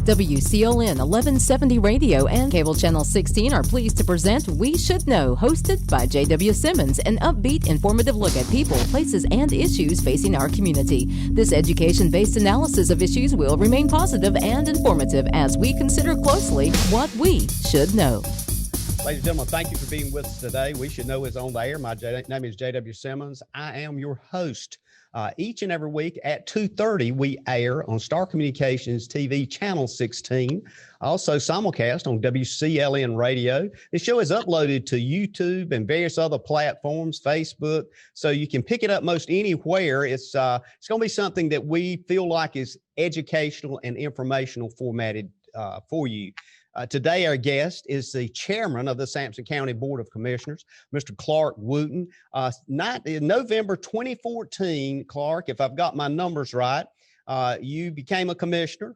WCLN 1170 Radio and Cable Channel 16 are pleased to present We Should Know, hosted by JW Simmons, an upbeat, informative look at people, places, and issues facing our community. This education-based analysis of issues will remain positive and informative as we consider closely what we should know. Ladies and gentlemen, thank you for being with us today. We Should Know is on the air. My name is JW Simmons. I am your host. Each and every week at 2:30, we air on Star Communications TV Channel 16, also simulcast on WCLN Radio. The show is uploaded to YouTube and various other platforms, Facebook, so you can pick it up most anywhere. It's going to be something that we feel like is educational and informational formatted for you. Today, our guest is the chairman of the Sampson County Board of Commissioners, Mr. Clark Wooten. In November 2014, Clark, if I've got my numbers right, you became a commissioner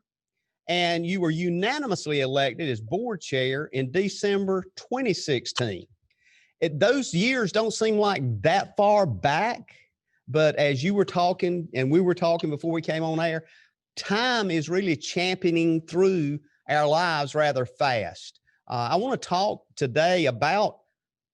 and you were unanimously elected as board chair in December 2016. Those years don't seem like that far back, but as you were talking and we were talking before we came on air, time is really championing through our lives rather fast. I want to talk today about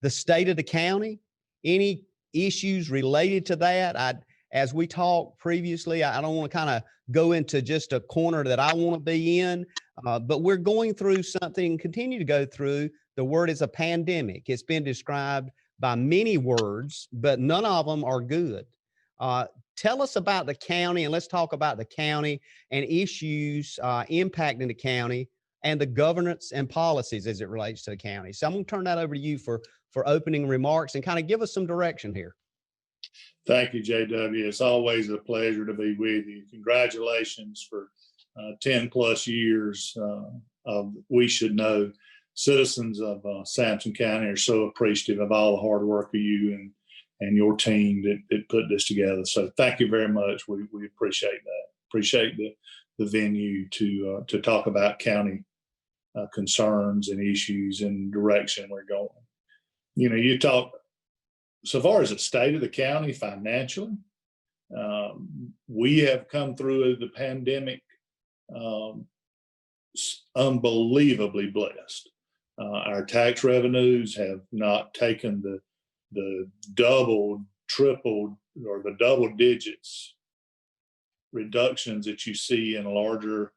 the state of the county, any issues related to that. As we talked previously, I don't want to kind of go into just a corner that I want to be in, but we're going through something, continue to go through. The word is a pandemic. It's been described by many words, but none of them are good. Tell us about the county, and let's talk about the county and issues impacting the county and the governance and policies as it relates to the county. So I'm going to turn that over to you for opening remarks and kind of give us some direction here. Thank you, JW. It's always a pleasure to be with you. Congratulations for 10 plus years of We Should Know. Citizens of Sampson County are so appreciative of all the hard work of you and your team that put this together. So thank you very much. We appreciate that. Appreciate the venue to talk about county concerns and issues and direction we're going. You know, you talk, so far as the state of the county financially, we have come through the pandemic unbelievably blessed. Our tax revenues have not taken the double, triple, or the double digits reductions that you see in larger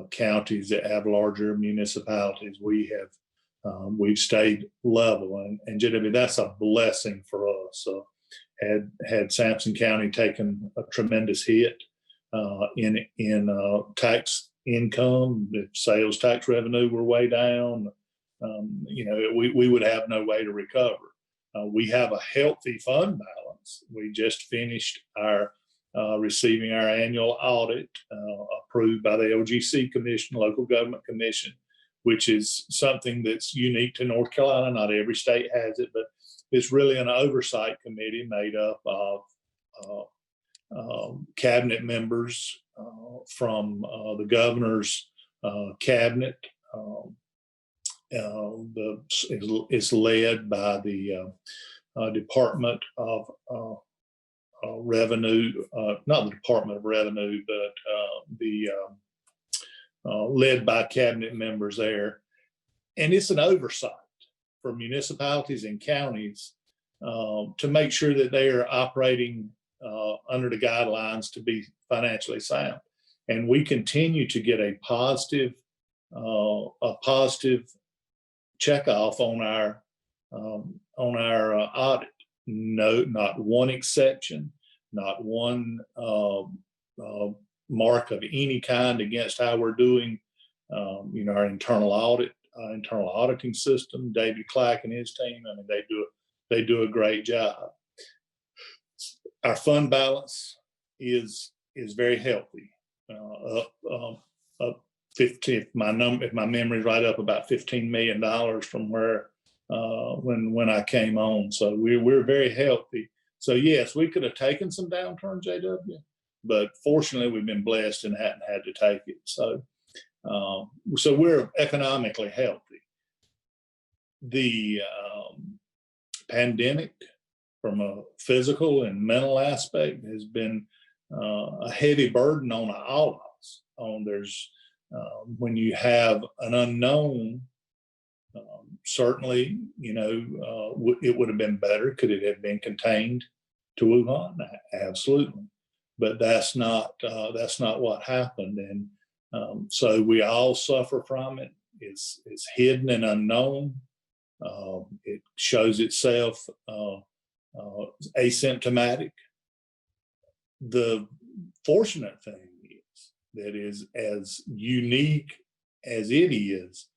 counties that have larger municipalities. We've stayed level, and JW, that's a blessing for us. So had Sampson County taken a tremendous hit in tax income, the sales tax revenue were way down. We would have no way to recover. We have a healthy fund balance. We just finished receiving our annual audit approved by the LGC Commission, Local Government Commission, which is something that's unique to North Carolina. Not every state has it, but it's really an oversight committee made up of cabinet members from the governor's cabinet. It's led by the Department of Revenue, not the Department of Revenue, but led by cabinet members there. And it's an oversight for municipalities and counties to make sure that they are operating under the guidelines to be financially sound. And we continue to get a positive check off on our audit. No, not one exception, not one mark of any kind against how we're doing. Our internal auditing system, David Clack and his team. I mean, they do a great job. Our fund balance is very healthy. Up 15. If my memory's right, up about $15 million from where when I came on. So we're very healthy. So yes, we could have taken some downturn, JW, but fortunately we've been blessed and hadn't had to take it. So we're economically healthy. The pandemic, from a physical and mental aspect, has been a heavy burden on all of us. When you have an unknown, certainly, it would have been better. Could it have been contained to Wuhan? Absolutely, but that's not what happened, and so we all suffer from it. It's hidden and unknown. It shows itself asymptomatic. The fortunate thing is that is as unique as it is,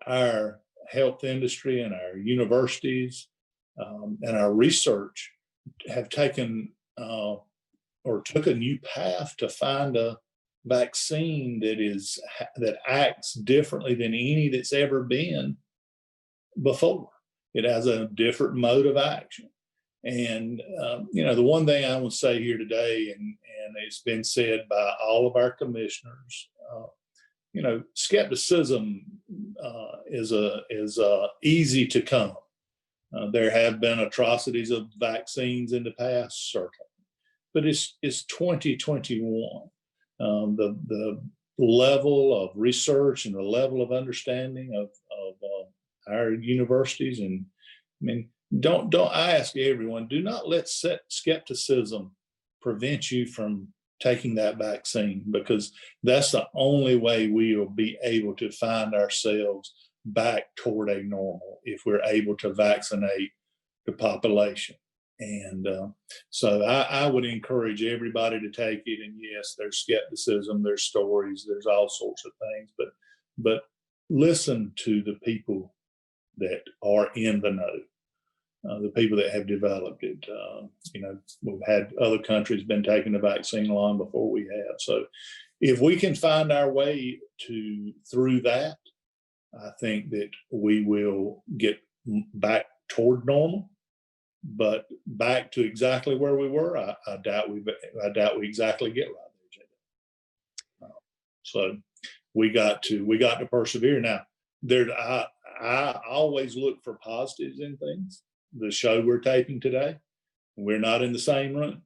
our health industry and our universities and our research have taken or took a new path to find a vaccine that acts differently than any that's ever been before. It has a different mode of action. And, the one thing I want to say here today, and it's been said by all of our commissioners, skepticism is easy to come. There have been atrocities of vaccines in the past, certainly, but it's 2021. The level of research and the level of understanding of our universities, and I mean, don't I ask everyone, do not let skepticism prevent you from taking that vaccine, because that's the only way we will be able to find ourselves back toward a normal, if we're able to vaccinate the population. And so I would encourage everybody to take it. And yes, there's skepticism, there's stories, there's all sorts of things, but listen to the people that are in the know, the people that have developed it. We've had other countries been taking the vaccine long before we have. So if we can find our way through that, I think that we will get back toward normal. But back to exactly where we were, I doubt we exactly get right there, JW. So we got to persevere. Now, I always look for positives in things. The show we're taping today, we're not in the same room.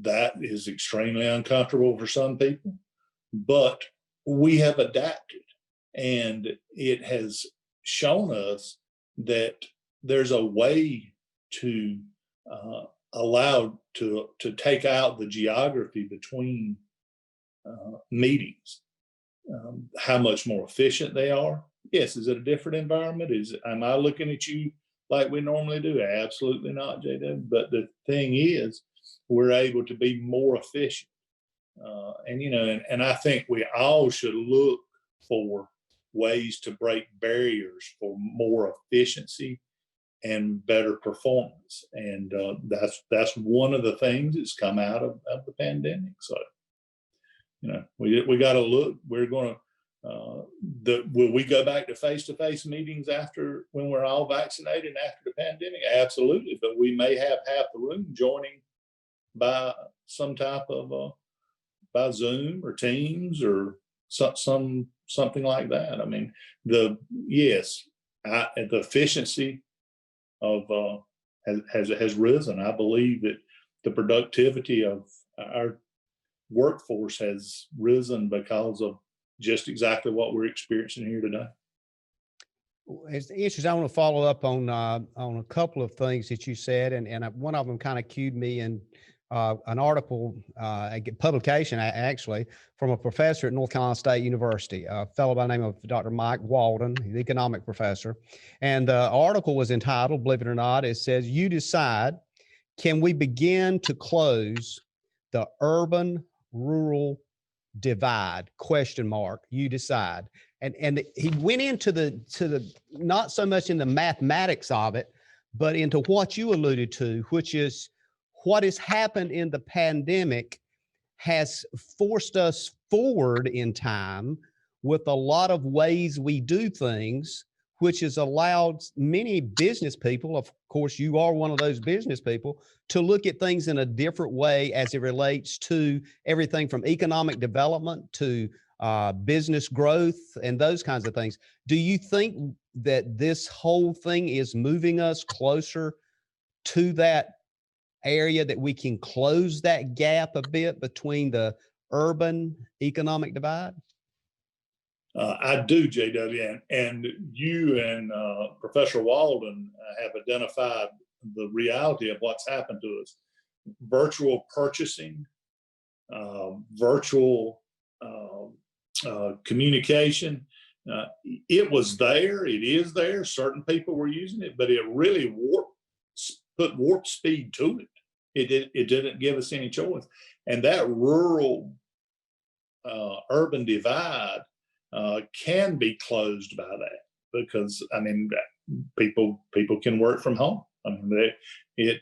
That is extremely uncomfortable for some people, but we have adapted, and it has shown us that there's a way to allow to take out the geography between meetings, how much more efficient they are. Yes, is it a different environment? Am I looking at you like we normally do? Absolutely not, JW. But the thing is, we're able to be more efficient, and I think we all should look for ways to break barriers for more efficiency and better performance. And that's one of the things that's come out of the pandemic. So, we got to look. We're going to, will we go back to face-to-face meetings when we're all vaccinated and after the pandemic? Absolutely. But we may have half the room joining by some type of, by Zoom or Teams or something like that. I mean, the efficiency of has risen. I believe that the productivity of our workforce has risen because of just exactly what we're experiencing here today. It's interesting. I want to follow up on a couple of things that you said, and one of them kind of cued me in an article, a publication actually, from a professor at North Carolina State University, a fellow by the name of Dr. Mike Walden, the economic professor. And the article was entitled, believe it or not, it says, "You decide, can we begin to close the urban-rural divide? ? You decide." And he went into the not so much in the mathematics of it, but into what you alluded to, which is what has happened in the pandemic has forced us forward in time with a lot of ways we do things, which has allowed many business people, of course, you are one of those business people, to look at things in a different way as it relates to everything from economic development to business growth and those kinds of things. Do you think that this whole thing is moving us closer to that area, that we can close that gap a bit between the urban economic divide? I do, JW, and you and Professor Walden have identified the reality of what's happened to us. Virtual purchasing, virtual communication. It was there, it is there. Certain people were using it, but it really put warp speed to it. It didn't give us any choice. And that rural urban divide can be closed by that, because I mean, people can work from home. I mean, it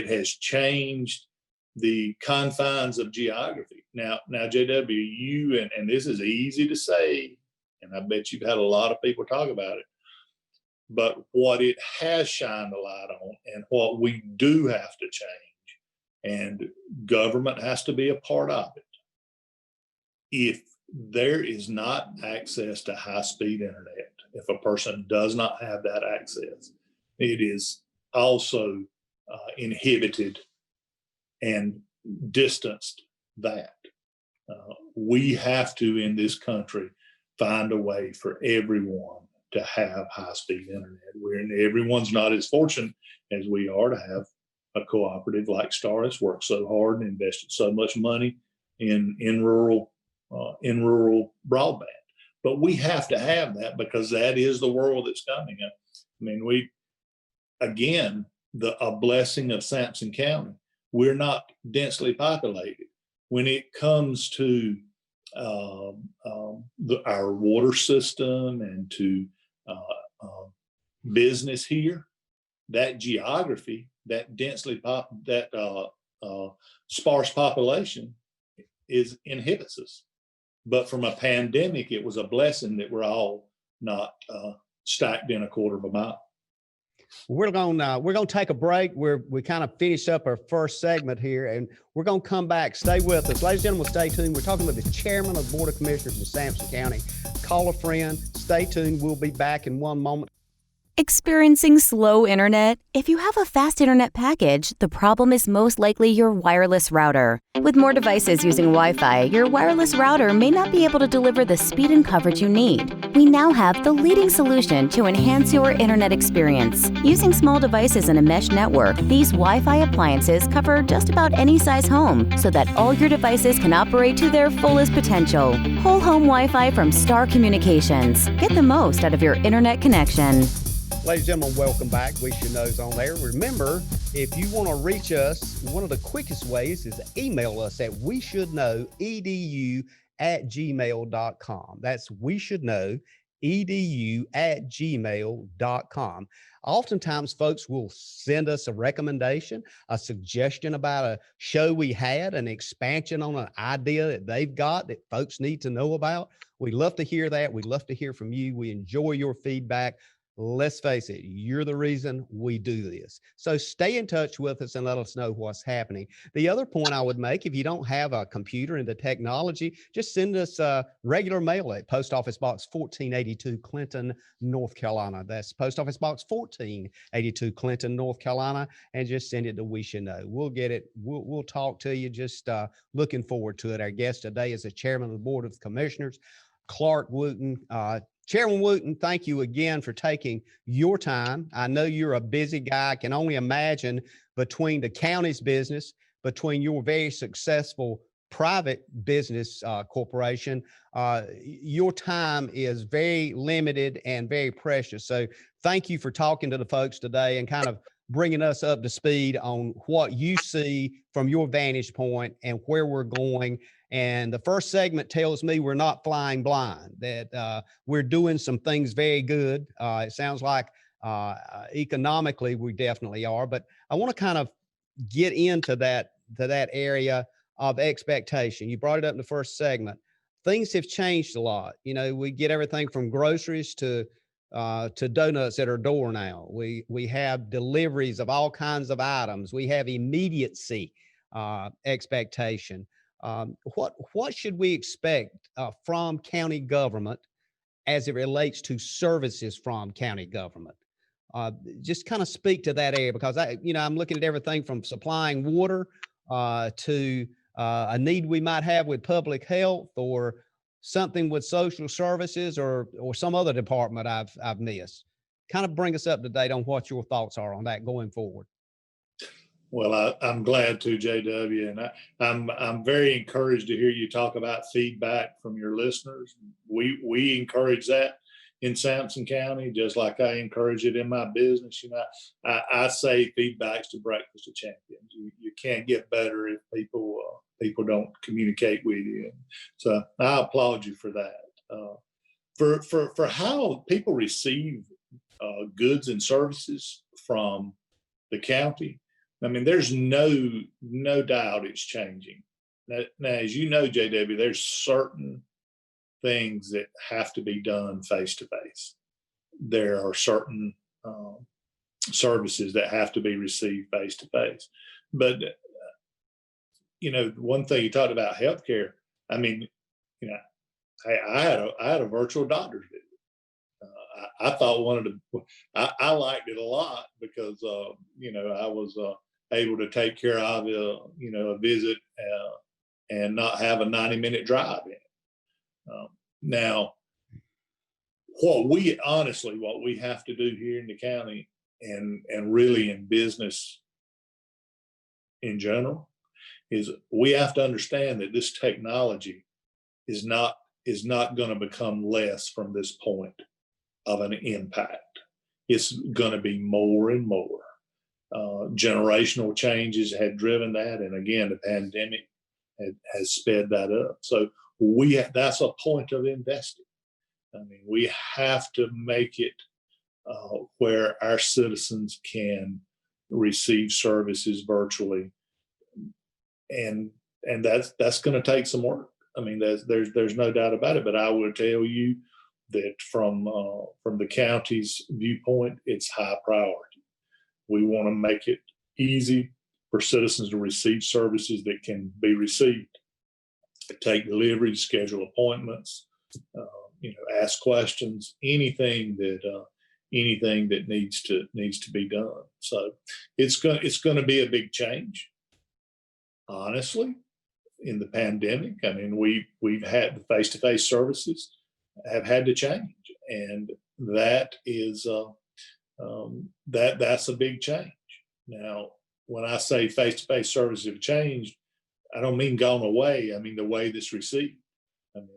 has changed the confines of geography. Now, JW, you and this is easy to say, and I bet you've had a lot of people talk about it. But what it has shined a light on, and what we do have to change, and government has to be a part of it. If there is not access to high-speed internet, if a person does not have that access, it is also inhibited and distanced that. We have to, in this country, find a way for everyone to have high-speed internet. Everyone's not as fortunate as we are to have a cooperative like Star that's worked so hard and invested so much money in rural broadband. But we have to have that, because that is the world that's coming. I mean, a blessing of Sampson County. We're not densely populated. When it comes to our water system and to business here, that geography, that sparse population inhibits us. But from a pandemic, it was a blessing that we're all not stacked in a quarter of a mile. We're gonna take a break. We kind of finished up our first segment here, and we're gonna come back. Stay with us, ladies and gentlemen. Stay tuned. We're talking with the chairman of the Board of Commissioners in Sampson County. Call a friend. Stay tuned. We'll be back in one moment. Experiencing slow internet? If you have a fast internet package, the problem is most likely your wireless router. With more devices using Wi-Fi, your wireless router may not be able to deliver the speed and coverage you need. We now have the leading solution to enhance your internet experience. Using small devices in a mesh network, these Wi-Fi appliances cover just about any size home, so that all your devices can operate to their fullest potential. Whole home Wi-Fi from Star Communications. Get the most out of your internet connection. Ladies and gentlemen, welcome back. We Should Know's on there. Remember, if you want to reach us, one of the quickest ways is to email us at weshouldknowedu@gmail.com. That's weshouldknowedu@gmail.com. Oftentimes, folks will send us a recommendation, a suggestion about a show we had, an expansion on an idea that they've got that folks need to know about. We love to hear that. We love to hear from you. We enjoy your feedback. Let's face it, you're the reason we do this. So stay in touch with us and let us know what's happening. The other point I would make, if you don't have a computer and the technology, just send us a regular mail at Post Office Box 1482, Clinton, North Carolina. That's Post Office Box 1482, Clinton, North Carolina, and just send it to We Should Know. We'll get it. We'll talk to you. Just looking forward to it. Our guest today is the chairman of the Board of Commissioners, Clark Wooten. Chairman Wooten, thank you again for taking your time. I know you're a busy guy. I can only imagine, between the county's business, between your very successful private business corporation, your time is very limited and very precious. So thank you for talking to the folks today and kind of bringing us up to speed on what you see from your vantage point and where we're going. And the first segment tells me we're not flying blind, that we're doing some things very good. It sounds like economically we definitely are, but I want to kind of get into that area of expectation. You brought it up in the first segment. Things have changed a lot. You know, we get everything from groceries to donuts at our door now. We have deliveries of all kinds of items. We have immediacy expectation. What should we expect from county government as it relates to services from county government? Just kind of speak to that area, because I'm looking at everything from supplying water to a need we might have with public health, or something with social services or some other department I've missed? Kind of bring us up to date on what your thoughts are on that going forward. Well, I'm glad to, JW, and I'm very encouraged to hear you talk about feedback from your listeners. We encourage that in Sampson County, just like I encourage it in my business. You know, I say feedback's the breakfast of champions. You can't get better if people don't communicate with you. So I applaud you for that. For how people receive goods and services from the county, I mean, there's no doubt it's changing. Now, as you know, JW, there's certain things that have to be done face to face. There are certain services that have to be received face to face. But you know, one thing you talked about healthcare. I mean, you know, I had a virtual doctor's visit. I thought I liked it a lot because you know, I was able to take care of you know, a visit and not have a 90-minute drive in it. Now, what we have to do here in the county and really in business in general is we have to understand that this technology is not going to become less from this point of an impact. It's going to be more and more. Generational changes had driven that, and again, the pandemic has sped that up. So that's a point of investing. I mean, we have to make it where our citizens can receive services virtually, and that's going to take some work. I mean, there's no doubt about it. But I would tell you that from the county's viewpoint, it's high priority. We want to make it easy for citizens to receive services that can be received, take delivery, schedule appointments, you know, ask questions, anything that needs to be done. So it's going to be a big change. Honestly, in the pandemic, I mean, we've had the face-to-face services have had to change, and that is that's a big change. Now, when I say face-to-face services have changed, I don't mean gone away. I mean the way that's received. I mean,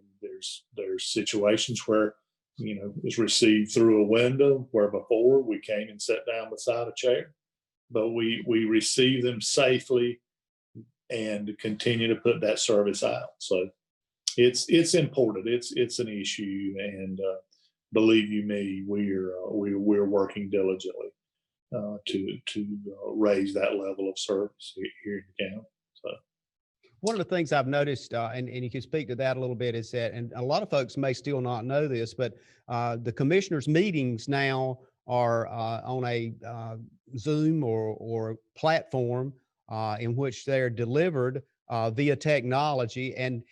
there's situations where, you know, it's received through a window where before we came and sat down beside a chair, but we receive them safely and continue to put that service out. So it's important. It's an issue, and believe you me, we're working diligently to raise that level of service here in the county. So. One of the things I've noticed, and you can speak to that a little bit, is that, and a lot of folks may still not know this, but the commissioners' meetings now are on a Zoom or platform in which they're delivered via technology. And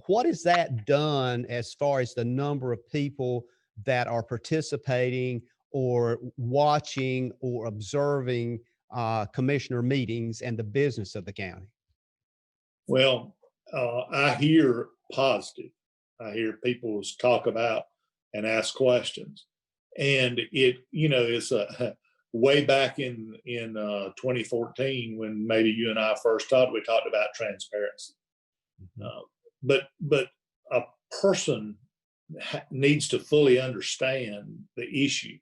what has that done as far as the number of people that are participating or watching or observing commissioner meetings and the business of the county? Well, I hear positive. I hear people talk about and ask questions, and it's way back in 2014 when maybe you and I first talked. We talked about transparency, but a person needs to fully understand the issue,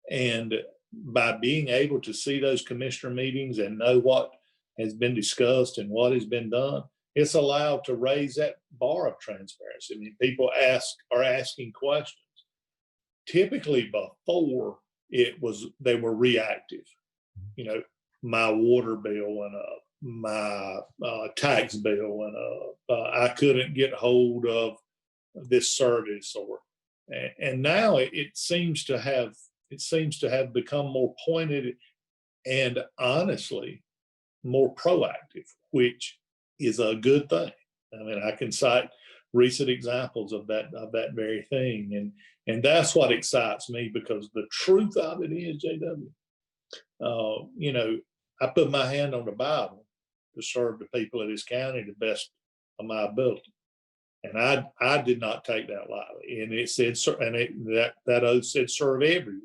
and by being able to see those commissioner meetings and know what has been discussed and what has been done, it's allowed to raise that bar of transparency. I mean, people are asking questions. Typically before they were reactive. You know, my water bill went up, my tax bill went up, I couldn't get hold of this service, and now it seems to have become more pointed and honestly more proactive, which is a good thing. I mean, I can cite recent examples of that very thing, and that's what excites me, because the truth of it is, JW, you know, I put my hand on the Bible to serve the people of this county the best of my ability. And I did not take that lightly. And it said, that oath said serve everyone,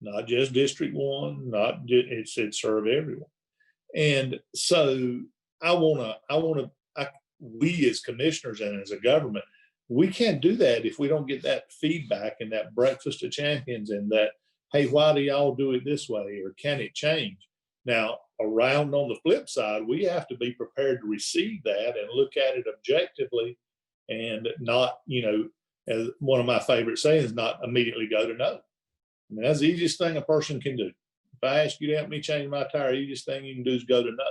not just District 1, it said serve everyone. And so we as commissioners and as a government, we can't do that if we don't get that feedback and that breakfast of champions and that, hey, why do y'all do it this way? Or can it change? Now, around on the flip side, we have to be prepared to receive that and look at it objectively and not, as one of my favorite sayings, not immediately go to no. I mean, that's the easiest thing a person can do. If I ask you to help me change my tire, the easiest thing you can do is go to no.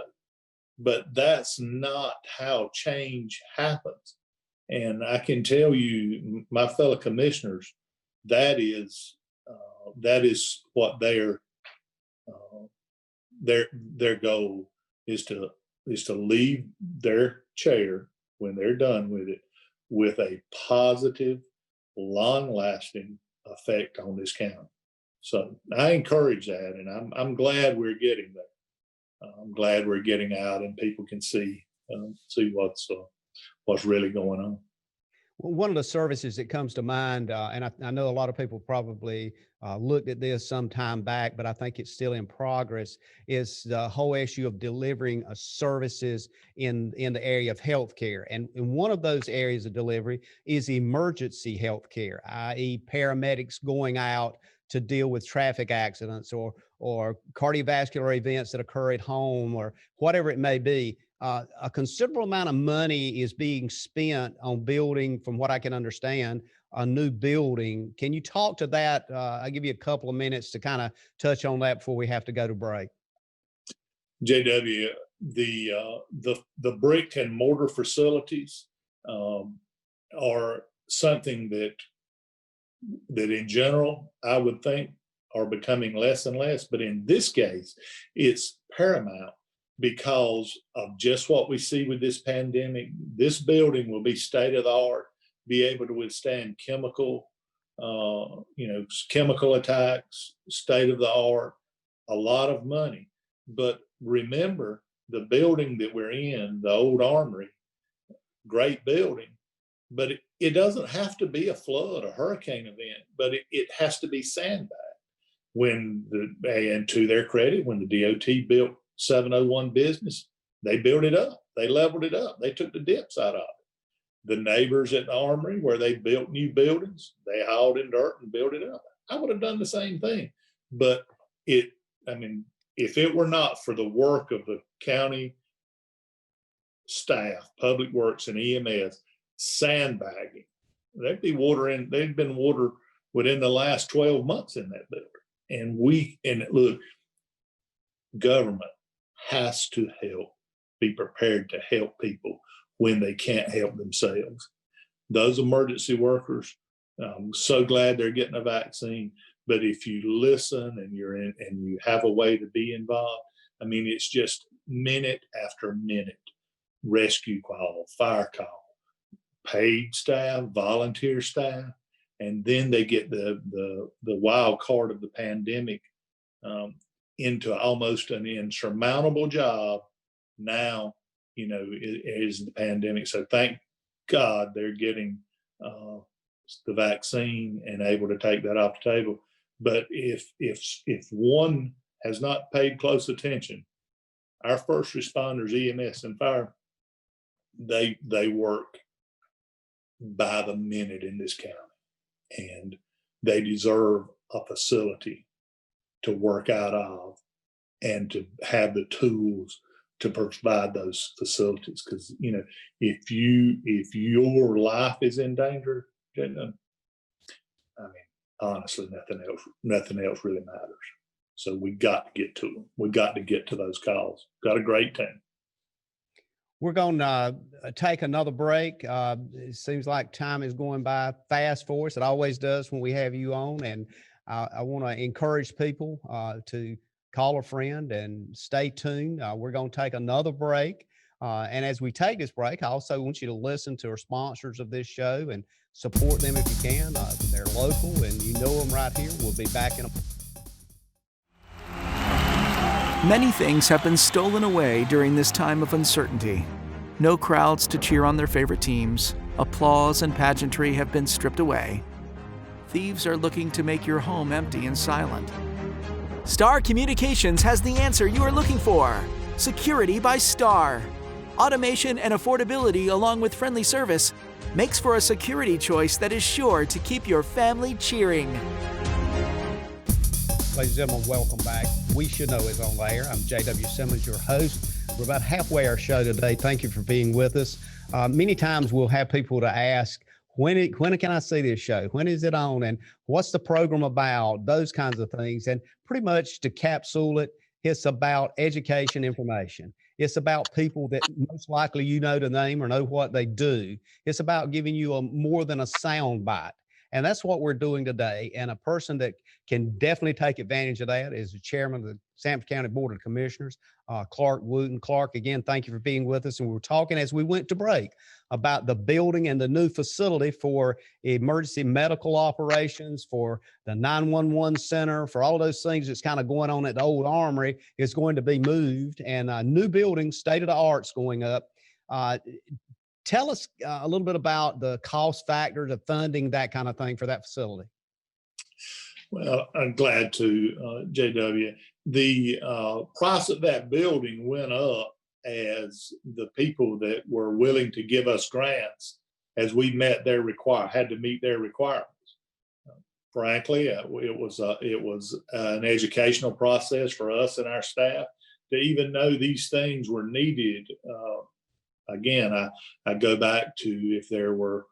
But that's not how change happens. And I can tell you, my fellow commissioners, that is what their goal is, to leave their chair when they're done with it with a positive, long-lasting effect on this county. So I encourage that, and I'm glad we're getting there. I'm glad we're getting out and people can see what's really going on. Well, one of the services that comes to mind, and I know a lot of people probably looked at this some time back, but I think it's still in progress, is the whole issue of delivering services in the area of healthcare. And one of those areas of delivery is emergency healthcare, i.e. paramedics going out to deal with traffic accidents or cardiovascular events that occur at home or whatever it may be. A considerable amount of money is being spent on building, from what I can understand, a new building. Can you talk to that? I'll give you a couple of minutes to kind of touch on that before we have to go to break. JW, the brick and mortar facilities are something that in general, I would think are becoming less and less. But in this case, it's paramount because of just what we see with this pandemic. This building will be state of the art, be able to withstand chemical attacks, state of the art, a lot of money. But remember, the building that we're in, the old armory, great building, but it doesn't have to be a flood, a hurricane event, but it has to be sandbagged. And to their credit, when the DOT built 701 business, they built it up. They leveled it up. They took the dips out of it. The neighbors at the armory, where they built new buildings, they hauled in dirt and built it up. I would have done the same thing. But if it were not for the work of the county staff, public works and EMS, sandbagging, there'd been water within the last 12 months in that building. And look, government has to be prepared to help people when they can't help themselves. Those emergency workers, I'm so glad they're getting a vaccine. But if you listen and you have a way to be involved, I mean, it's just minute after minute, rescue call, fire call, paid staff, volunteer staff, and then they get the wild card of the pandemic into almost an insurmountable job now, is the pandemic. So thank God they're getting the vaccine and able to take that off the table. But if one has not paid close attention, our first responders, EMS and fire, they work by the minute in this county, and they deserve a facility to work out of and to have the tools to provide those facilities. Because if your life is in danger, I mean, honestly, nothing else really matters. So we got to get to them. We got to get to those calls. Got a great team. We're going to take another break. It seems like time is going by fast for us. It always does when we have you on. And I want to encourage people to call a friend and stay tuned. We're going to take another break. And as we take this break, I also want you to listen to our sponsors of this show and support them if you can. They're local and you know them right here. We'll be back in a... Many things have been stolen away during this time of uncertainty. No crowds to cheer on their favorite teams. Applause and pageantry have been stripped away. Thieves are looking to make your home empty and silent. Star Communications has the answer you are looking for. Security by Star. Automation and affordability along with friendly service makes for a security choice that is sure to keep your family cheering. Ladies and gentlemen, welcome back. We Should Know is on the air. I'm JW Simmons, your host. We're about halfway our show today. Thank you for being with us. Many times we'll have people to ask, when can I see this show? When is it on? And what's the program about? Those kinds of things. And pretty much to capsule it, it's about education information. It's about people that most likely you know the name or know what they do. It's about giving you more than a sound bite. And that's what we're doing today. And a person that can definitely take advantage of that is the chairman of the Sampson County Board of Commissioners, Clark Wooten. Clark, again, thank you for being with us. And we were talking as we went to break about the building and the new facility for emergency medical operations, for the 911 center, for all of those things that's kind of going on at the old armory is going to be moved, and a new building, state of the art's going up. Tell us a little bit about the cost factor, the funding, that kind of thing for that facility. Well, I'm glad to, JW. The price of that building went up as the people that were willing to give us grants, as we met their had to meet their requirements. Frankly, it was an educational process for us and our staff to even know these things were needed. Again, I go back to if there were,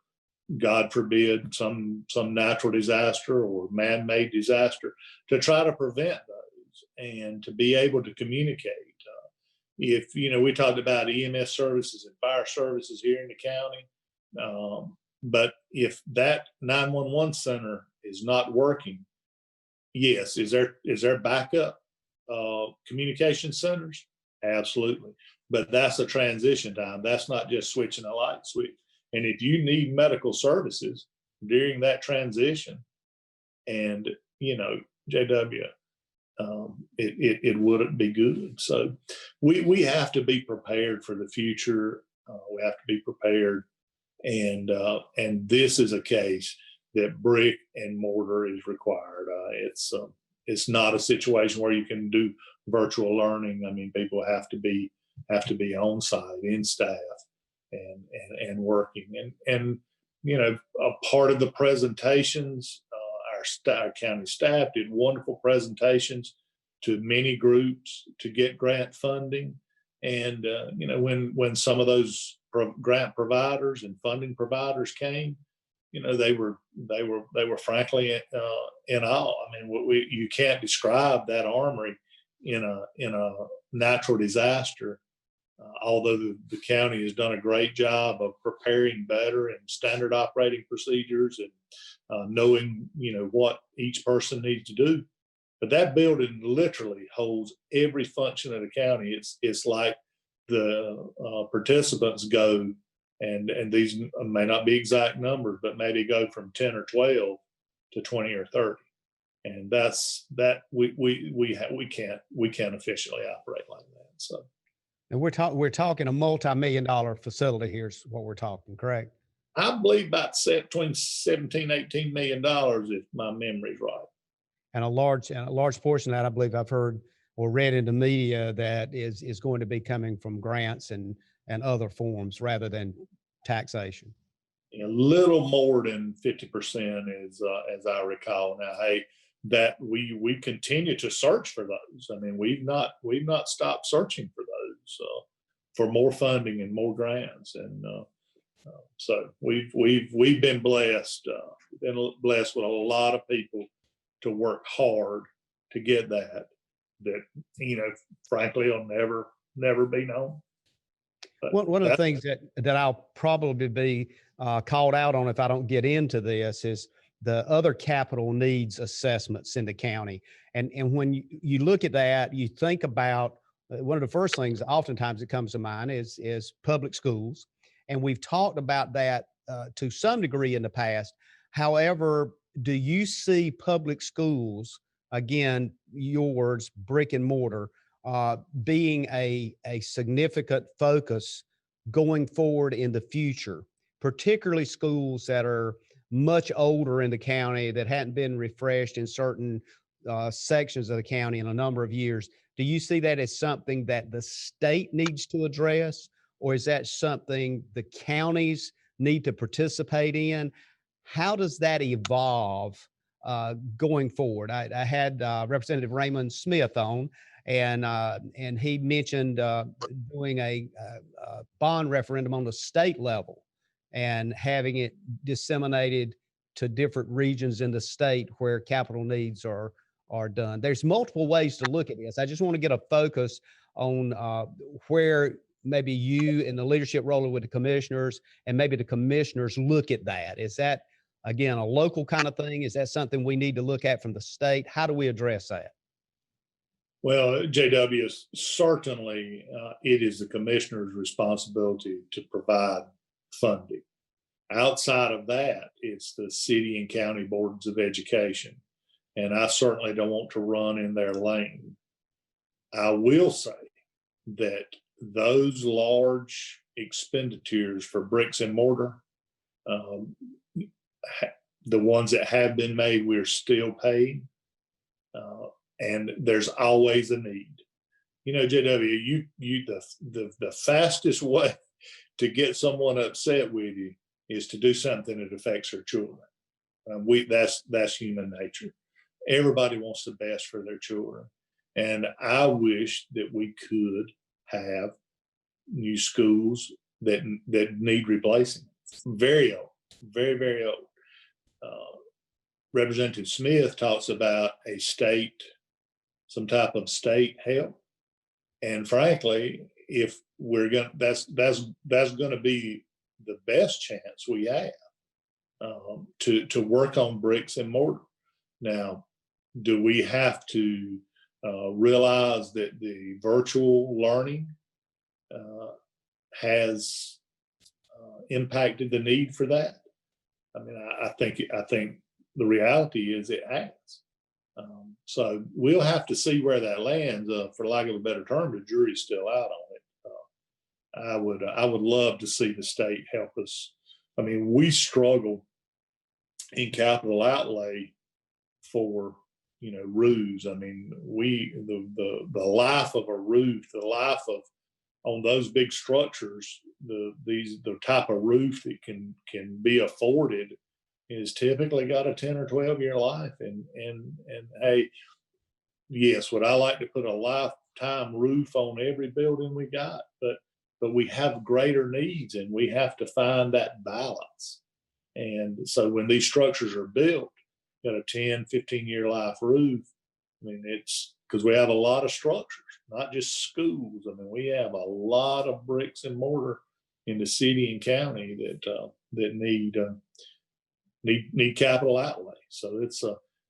God forbid, some natural disaster or man-made disaster, to try to prevent those and to be able to communicate. If, we talked about EMS services and fire services here in the county, but if that 911 center is not working, yes, is there backup communication centers? Absolutely. But that's a transition time. That's not just switching a light switch. And if you need medical services during that transition, and JW, it wouldn't be good. So we have to be prepared for the future. We have to be prepared, and this is a case that brick and mortar is required. It's not a situation where you can do virtual learning. I mean, people have to be on site, in staff, and working. And a part of the presentations, our county staff did wonderful presentations to many groups to get grant funding. And when some of those grant providers and funding providers came, they were frankly in awe. I mean, you can't describe that armory in a natural disaster. Although the county has done a great job of preparing better and standard operating procedures and knowing, what each person needs to do. But that building literally holds every function of the county. It's like the participants go, and these may not be exact numbers, but maybe go from 10 or 12 to 20 or 30. And we can't officially operate like that. So. And we're talking a multi-million-dollar facility here is what we're talking, correct? I believe about between $17-18 million, if my memory's right. And a large portion of that, I believe I've heard or read in the media, that is going to be coming from grants and other forms rather than taxation. A little more than 50% is, as I recall. Now, hey, that we continue to search for those. I mean, we've not stopped searching for those for more funding and more grants, and so we've been blessed. Been blessed with a lot of people to work hard to get that frankly will never be known. But one of the things that I'll probably be called out on if I don't get into this is the other capital needs assessments in the county. And when you look at that, you think about one of the first things oftentimes that comes to mind is public schools. And we've talked about that to some degree in the past. However, do you see public schools, again, your words, brick and mortar, being a significant focus going forward in the future, particularly schools that are much older in the county that hadn't been refreshed in certain sections of the county in a number of years? Do you see that as something that the state needs to address, or is that something the counties need to participate in? How does that evolve going forward? I had Representative Raymond Smith on, and he mentioned doing a bond referendum on the state level and having it disseminated to different regions in the state where capital needs are done. There's multiple ways to look at this. I just want to get a focus on where maybe you in the leadership role with the commissioners and maybe the commissioners look at that. Is that, again, a local kind of thing? Is that something we need to look at from the state? How do we address that? Well, JW, certainly it is the commissioner's responsibility to provide funding. Outside of that, it's the city and county boards of education. And I certainly don't want to run in their lane. I will say that those large expenditures for bricks and mortar, the ones that have been made, we're still paying. And there's always a need. You know, JW, the fastest way to get someone upset with you is to do something that affects their children. That's human nature. Everybody wants the best for their children. And I wish that we could have new schools that need replacing. Very old, very, very old. Representative Smith talks about some type of state help. And frankly, if we're going, that's going to be the best chance we have to work on bricks and mortar. Now, do we have to realize that the virtual learning has impacted the need for that? I mean, I think the reality is it has. So we'll have to see where that lands. For lack of a better term, the jury's still out on it. I would love to see the state help us. I mean, we struggle in capital outlay for roofs. I mean, the life of a roof, the life of on those big structures, the type of roof that can be afforded is typically got a 10 or 12 year life. And hey, yes, would I like to put a lifetime roof on every building we got? But we have greater needs, and we have to find that balance. And so when these structures are built, got a 10, 15 year life roof. I mean, it's because we have a lot of structures, not just schools. I mean, we have a lot of bricks and mortar in the city and county that need capital outlay. So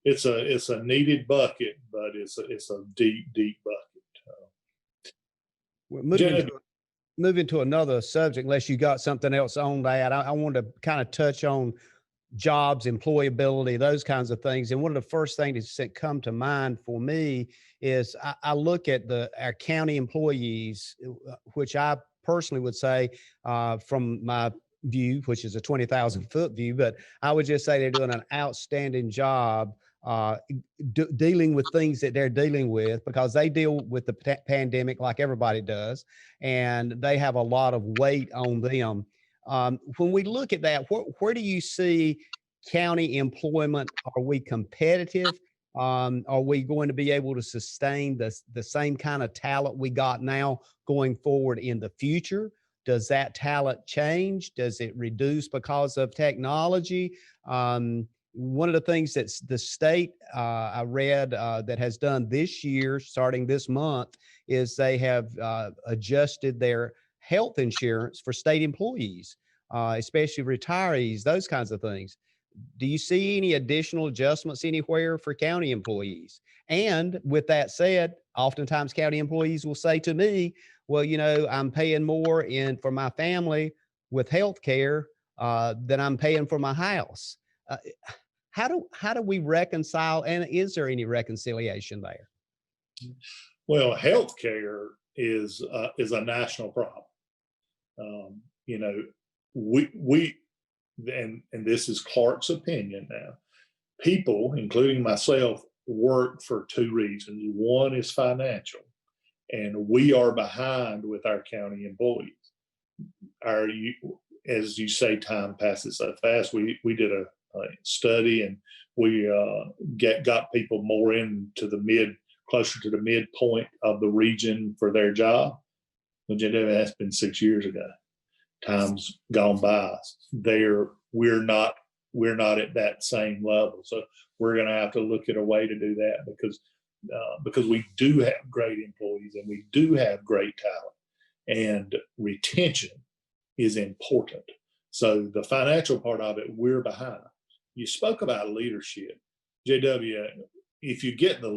it's a needed bucket, but it's a deep bucket. Moving to another subject, unless you got something else on that, I wanted to kind of touch on jobs, employability, those kinds of things. And one of the first things that come to mind for me is I look at our county employees, which I personally would say from my view, which is a 20,000 foot view, but I would just say they're doing an outstanding job dealing with things that they're dealing with, because they deal with the pandemic like everybody does, and they have a lot of weight on them. When we look at that, where do you see county employment? Are we competitive? Are we going to be able to sustain the same kind of talent we got now going forward in the future? Does that talent change? Does it reduce because of technology? One of the things that the state I read that has done this year, starting this month, is they have adjusted their health insurance for state employees, especially retirees, those kinds of things. Do you see any additional adjustments anywhere for county employees? And with that said, oftentimes county employees will say to me, well, I'm paying more for my family with health care than I'm paying for my house. How do we reconcile, and is there any reconciliation there? Well, health care is a national problem. You know, we and this is Clark's opinion now. People, including myself, work for two reasons. One is financial, and we are behind with our county employees. As you say, time passes so fast. We did a study, and we got people more into closer to the midpoint of the region for their job. But that's been 6 years ago. Time's gone by. We're not at that same level. So we're going to have to look at a way to do that because we do have great employees and we do have great talent, and retention is important. So the financial part of it, we're behind. You spoke about leadership, JW. If you get your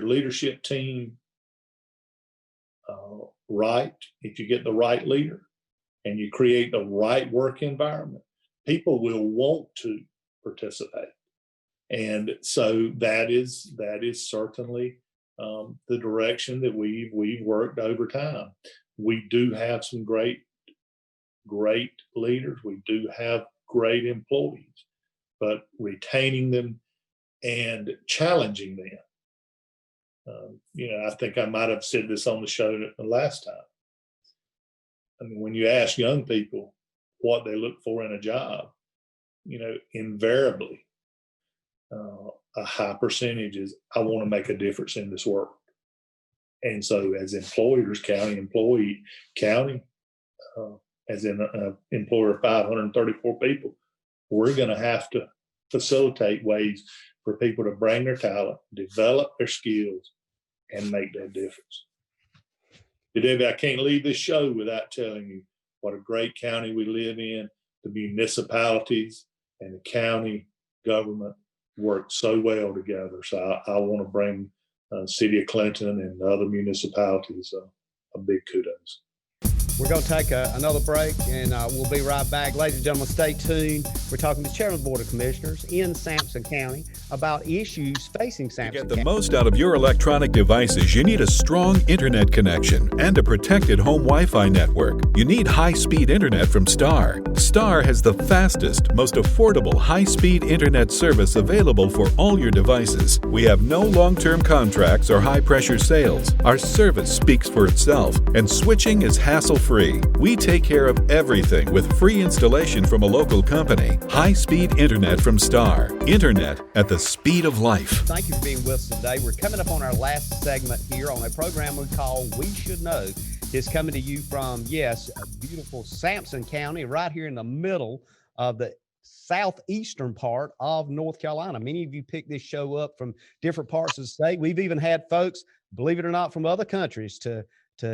leadership team right, if you get the right leader and you create the right work environment, people will want to participate. And so that is certainly the direction that we've worked over time. We do have some great leaders. We do have great employees, but retaining them and challenging them. I think I might have said this on the show the last time. I mean, when you ask young people what they look for in a job, invariably, a high percentage is, I want to make a difference in this world. And so as employers, as an employer of 534 people, we're going to have to facilitate ways for people to bring their talent, develop their skills, and make that difference. David, I can't leave this show without telling you what a great county we live in. The municipalities and the county government work so well together. So I want to bring City of Clinton and the other municipalities a big kudos. We're going to take another break, and we'll be right back. Ladies and gentlemen, stay tuned. We're talking to Chairman of the Board of Commissioners in Sampson County about issues facing Sampson County. To get the most out of your electronic devices, you need a strong internet connection and a protected home Wi-Fi network. You need high-speed internet from Star. Star has the fastest, most affordable high-speed internet service available for all your devices. We have no long-term contracts or high-pressure sales. Our service speaks for itself, and switching is hassle-free. We take care of everything with free installation from a local company. High-speed internet from Star. Internet at the speed of life. Thank you for being with us today. We're coming up on our last segment here on a program we call We Should Know. It's coming to you from, yes, a beautiful Sampson County, right here in the middle of the southeastern part of North Carolina. Many of you picked this show up from different parts of the state. We've even had folks, believe it or not, from other countries to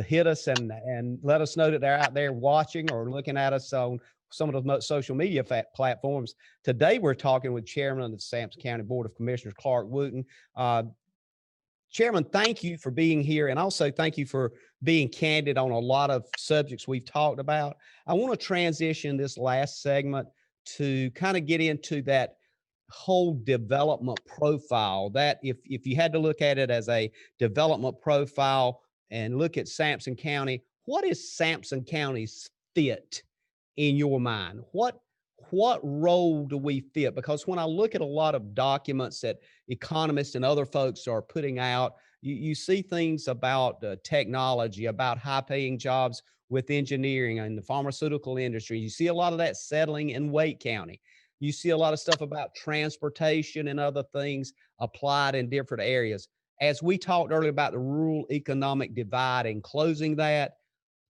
hit us and let us know that they're out there watching or looking at us on some of those social media platforms. Today, we're talking with Chairman of the Sampson County Board of Commissioners, Clark Wooten. Chairman, thank you for being here, and also thank you for being candid on a lot of subjects we've talked about. I want to transition this last segment to kind of get into that whole development profile, that if you had to look at it as a development profile and look at Sampson County, what is Sampson County's fit in your mind? What role do we fit? Because when I look at a lot of documents that economists and other folks are putting out, you see things about technology, about high-paying jobs with engineering and the pharmaceutical industry. You see a lot of that settling in Wake County. You see a lot of stuff about transportation and other things applied in different areas. As we talked earlier about the rural economic divide and closing that,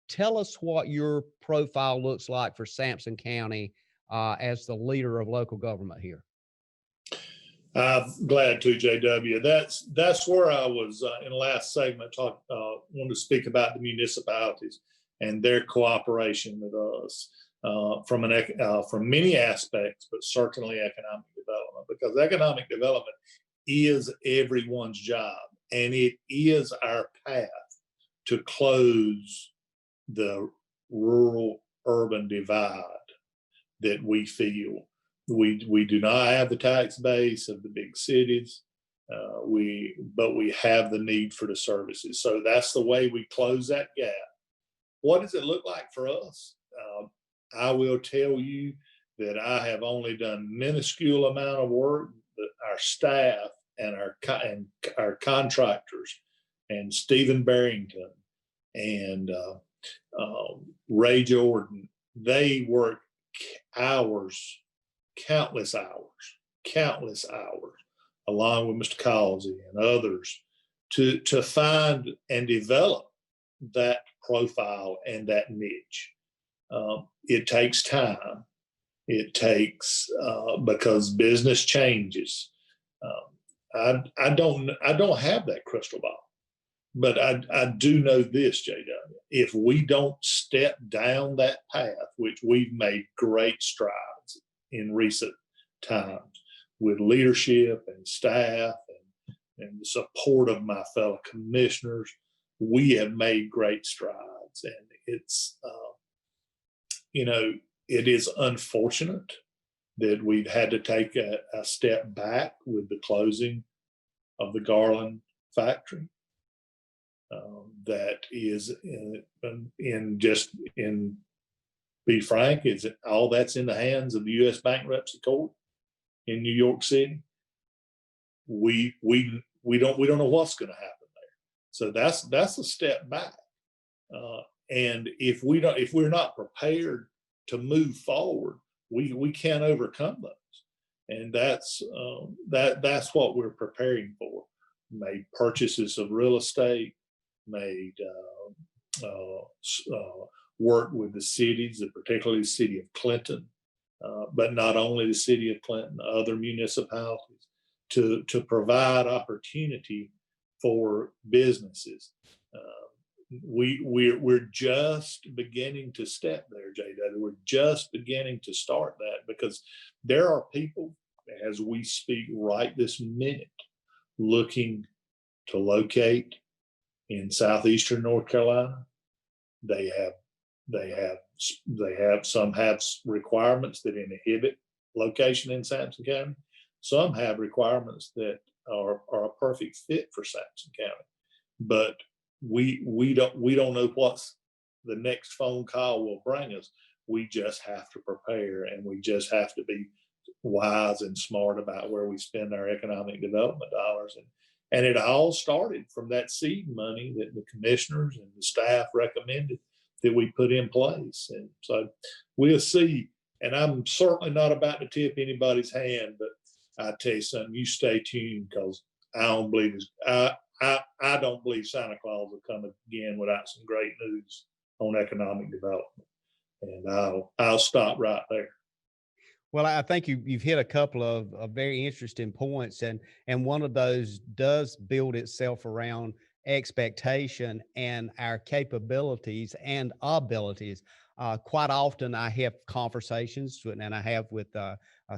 tell us what your profile looks like for Sampson County as the leader of local government here. I'm glad to, JW. That's where I was in the last segment. Wanted to speak about the municipalities and their cooperation with us from many aspects, but certainly economic development, because economic development is everyone's job, and it is our path to close the rural-urban divide that we feel. We do not have the tax base of the big cities, but we have the need for the services. So that's the way we close that gap. what does it look like for us? I will tell you that I have only done minuscule amount of work, but our staff and our contractors and Stephen Barrington and Ray Jordan, they work hours, countless hours, along with Mr. Causey and others to find and develop that profile and that niche. It takes time. It takes because business changes. I don't have that crystal ball, but I do know this, JW. If we don't step down that path, which we've made great strides in recent times with leadership and staff and the support of my fellow commissioners, we have made great strides. And it's, it is unfortunate that we've had to take a step back with the closing of the Garland factory. That is be frank, is all that's in the hands of the U.S. Bankruptcy Court in New York City. We don't know what's going to happen there. So that's a step back. And if we're not prepared to move forward, we can't overcome those. And that's what we're preparing for. Made purchases of real estate, made work with the cities, particularly the city of Clinton, but not only the city of Clinton, other municipalities, to provide opportunity for businesses. We're just beginning to step there, JW. We're just beginning to start that, because there are people, as we speak right this minute, looking to locate in southeastern North Carolina. Some have requirements that inhibit location in Sampson County. Some have requirements that are a perfect fit for Sampson County. But we don't know what's the next phone call will bring us. We just have to prepare, and we just have to be wise and smart about where we spend our economic development dollars. And it all started from that seed money that the commissioners and the staff recommended that we put in place. And so we'll see. And I'm certainly not about to tip anybody's hand, but I tell you something, you stay tuned, because I don't believe I don't believe Santa Claus will come again without some great news on economic development. And I'll stop right there. Well, I think you've hit a couple of very interesting points, and one of those does build itself around expectation and our capabilities and abilities. Quite often I have conversations, and I have with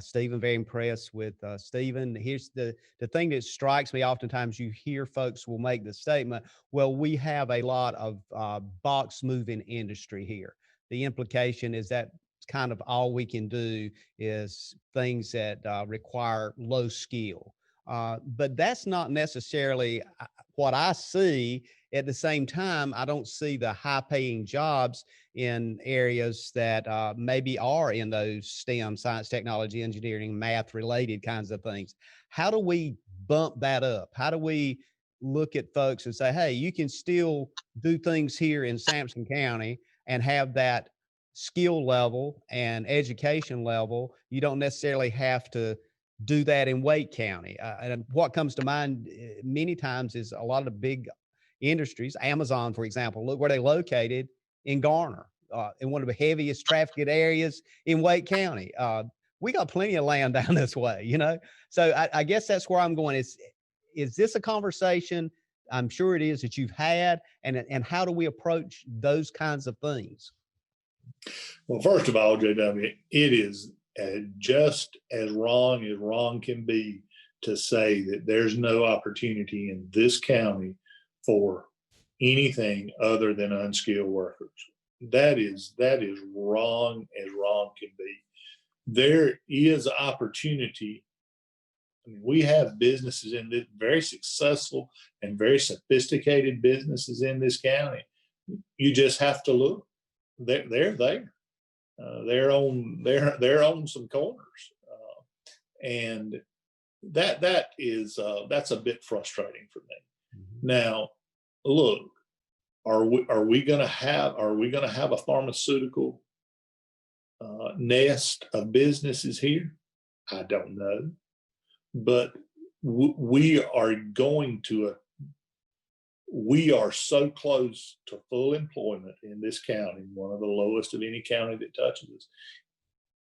Stephen, very impressed with Stephen. Here's the thing that strikes me. Oftentimes you hear folks will make the statement, well, we have a lot of box moving industry here. The implication is that kind of all we can do is things that require low skill. But that's not necessarily what I see. At the same time, I don't see the high paying jobs in areas that maybe are in those STEM, science, technology, engineering, math related kinds of things. How do we bump that up? How do we look at folks and say, hey, you can still do things here in Sampson County and have that skill level and education level? You don't necessarily have to do that in Wake County. And what comes to mind many times is a lot of the big industries, Amazon, for example, look where they located in Garner, in one of the heaviest trafficked areas in Wake County. We got plenty of land down this way, you know? So I guess that's where I'm going. Is this a conversation, I'm sure it is, that you've had, and how do we approach those kinds of things? Well, first of all, JW, it is just as wrong can be to say that there's no opportunity in this county for anything other than unskilled workers. That is wrong as wrong can be. There is opportunity. I mean, we have businesses in this, very successful and very sophisticated businesses in this county You just have to look. They're there. They're on some corners, and that's a bit frustrating for me. Mm-hmm. Now, look, are we going to have a pharmaceutical nest of businesses here? I don't know, but we are so close to full employment in this county, one of the lowest of any county that touches us.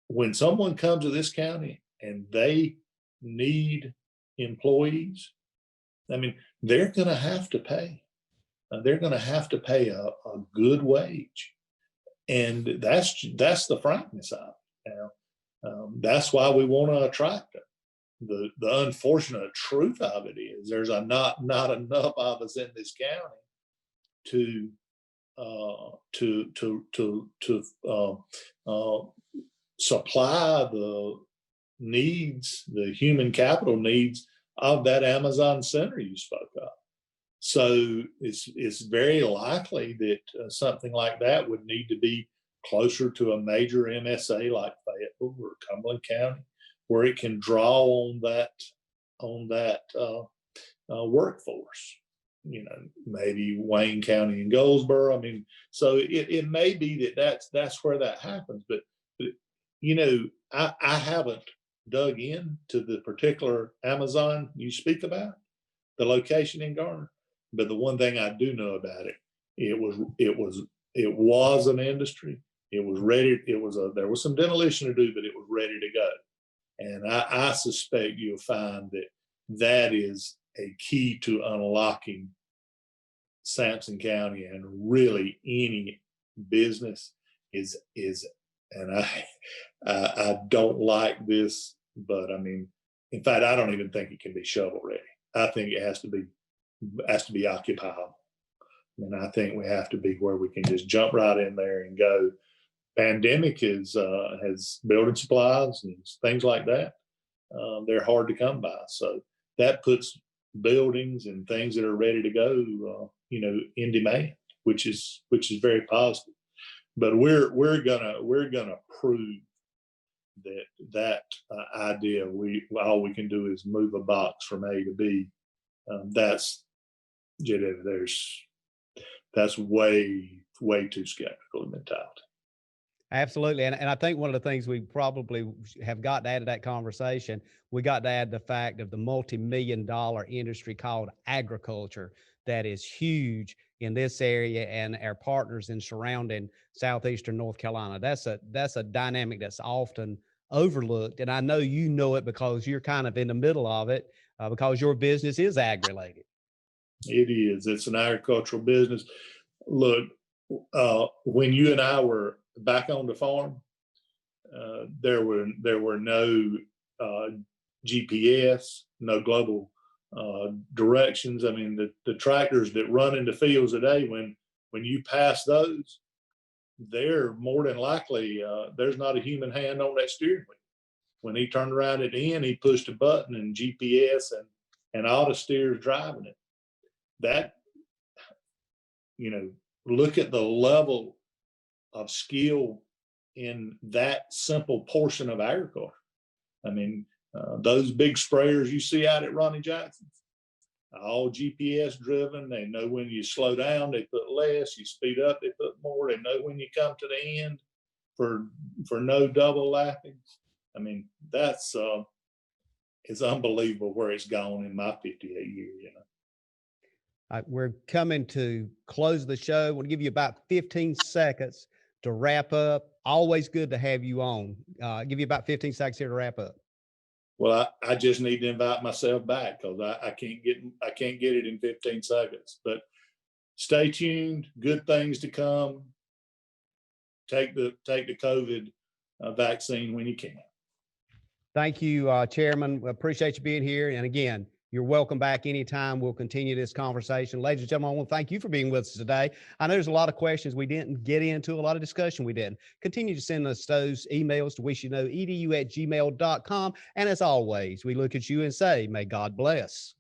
When someone comes to this county and they need employees, I mean, they're going to have to pay. They're going to have to pay a good wage, and that's the frankness of it. Now, that's why we want to attract them. The unfortunate truth of it is there's not enough of us in this county to supply the needs, the human capital needs of that Amazon center you spoke of. So it's very likely that something like that would need to be closer to a major MSA like Fayetteville or Cumberland County, where it can draw on that workforce. You know, maybe Wayne County and Goldsboro. I mean, so it may be that's where that happens. But you know, I haven't dug into the particular Amazon you speak about, the location in Garner. But the one thing I do know about it, it was an industry. It was ready. There was some demolition to do, but it was ready to go. And I suspect you'll find that is a key to unlocking Sampson County, and really any business is. And I don't like this, but I mean, in fact, I don't even think it can be shovel ready. I think it has to be occupiable. And I think we have to be where we can just jump right in there and go. Pandemic has building supplies and things like that. They're hard to come by. So that puts buildings and things that are ready to go, in demand, which is very positive. But we're gonna prove that idea. All we can do is move a box from A to B. That's way too skeptical of mentality. Absolutely. And I think one of the things we probably have got to add to that conversation, we got to add the fact of the multi-million-dollar industry called agriculture that is huge in this area and our partners in surrounding southeastern North Carolina. That's a dynamic that's often overlooked. And I know you know it because you're kind of in the middle of it because your business is ag-related. It is. It's an agricultural business. Look, when you and I were back on the farm, there were no GPS, no global directions. I mean, the tractors that run into fields today, when you pass those, they're more than likely there's not a human hand on that steering wheel. When he turned around at the end, he pushed a button and GPS and auto steer's driving it. That, look at the level of skill in that simple portion of agriculture. I mean, those big sprayers you see out at Ronnie Jackson's, all GPS driven. They know when you slow down, they put less. You speed up, they put more. They know when you come to the end for no double lapping. I mean, that's it's unbelievable where it's gone in my 58 years. We're coming to close the show. I want to give you about 15 seconds to wrap up. Always good to have you on. Give you about 15 seconds here to wrap up. Well, I just need to invite myself back because I can't get it in 15 seconds. But stay tuned. Good things to come. Take the COVID vaccine when you can. Thank you, Chairman. We appreciate you being here. And again, you're welcome back anytime. We'll continue this conversation. Ladies and gentlemen, I want to thank you for being with us today. I know there's a lot of questions we didn't get into, a lot of discussion we didn't. Continue to send us those emails to wishyouknow.edu@gmail.com. And as always, we look at you and say, may God bless.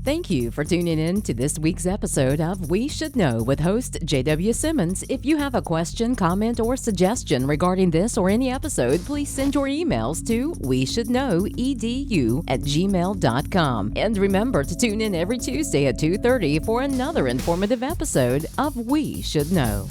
Thank you for tuning in to this week's episode of We Should Know with host JW Simmons. If you have a question, comment, or suggestion regarding this or any episode, please send your emails to weshouldknowedu@gmail.com. And remember to tune in every Tuesday at 2:30 for another informative episode of We Should Know.